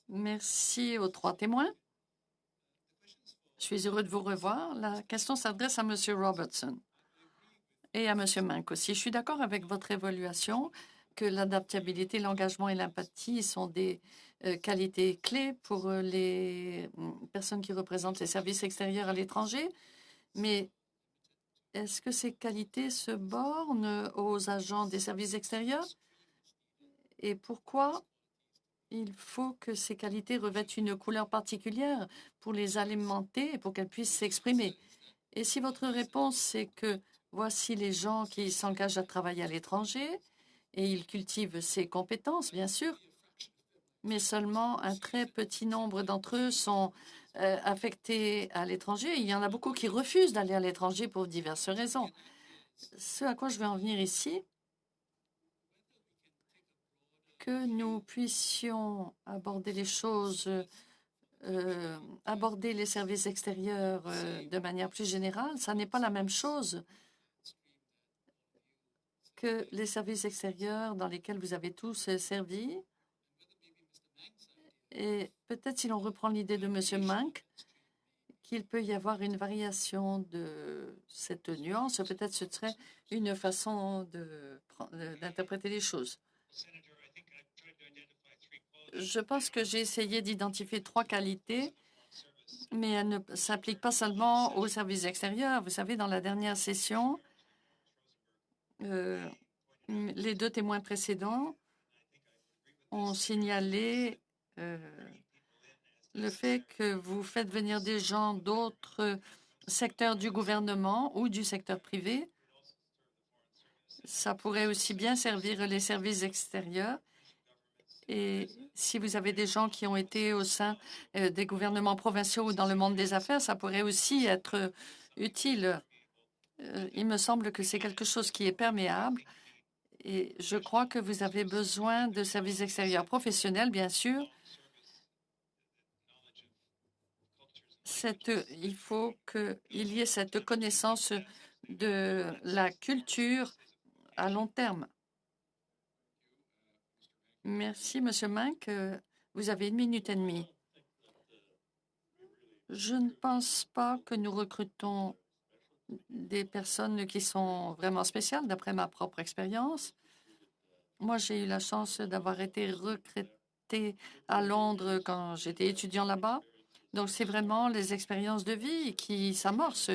Merci aux trois témoins. Je suis heureux de vous revoir. La question s'adresse à M. Robertson et à M. Mank aussi. Je suis d'accord avec votre évaluation que l'adaptabilité, l'engagement et l'empathie sont des qualités clés pour les personnes qui représentent les services extérieurs à l'étranger. Mais est-ce que ces qualités se bornent aux agents des services extérieurs? Et pourquoi il faut que ces qualités revêtent une couleur particulière pour les alimenter et pour qu'elles puissent s'exprimer? Et si votre réponse, c'est que voici les gens qui s'engagent à travailler à l'étranger et ils cultivent ces compétences, bien sûr, mais seulement un très petit nombre d'entre eux sont affectés à l'étranger. Il y en a beaucoup qui refusent d'aller à l'étranger pour diverses raisons. Ce à quoi je veux en venir ici, que nous puissions aborder les choses, aborder les services extérieurs de manière plus générale, ça n'est pas la même chose que les services extérieurs dans lesquels vous avez tous servi. Et peut-être si l'on reprend l'idée de M. Mank, qu'il peut y avoir une variation de cette nuance, peut-être ce serait une façon d'interpréter les choses. Je pense que j'ai essayé d'identifier trois qualités, mais elles ne s'appliquent pas seulement aux services extérieurs. Vous savez, dans la dernière session, les deux témoins précédents ont signalé le fait que vous faites venir des gens d'autres secteurs du gouvernement ou du secteur privé. Ça pourrait aussi bien servir les services extérieurs. Et si vous avez des gens qui ont été au sein des gouvernements provinciaux ou dans le monde des affaires, ça pourrait aussi être utile. Il me semble que c'est quelque chose qui est perméable. Et je crois que vous avez besoin de services extérieurs professionnels, bien sûr. Il faut qu'il y ait cette connaissance de la culture à long terme. Merci, Monsieur Mank. Vous avez 1 minute et demie. Je ne pense pas que nous recrutons des personnes qui sont vraiment spéciales, d'après ma propre expérience. Moi, j'ai eu la chance d'avoir été recrutée à Londres quand j'étais étudiant là-bas. Donc, c'est vraiment les expériences de vie qui s'amorcent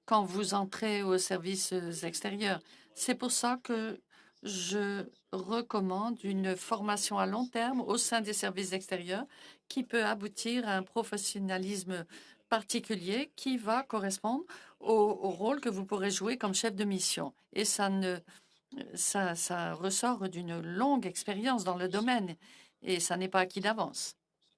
quand vous entrez aux services extérieurs. C'est pour ça que je recommande une formation à long terme au sein des services extérieurs qui peut aboutir à un professionnalisme particulier qui va correspondre au rôle que vous pourrez jouer comme chef de mission. Et ça ressort d'une longue expérience dans le domaine et ça n'est pas acquis d'avance.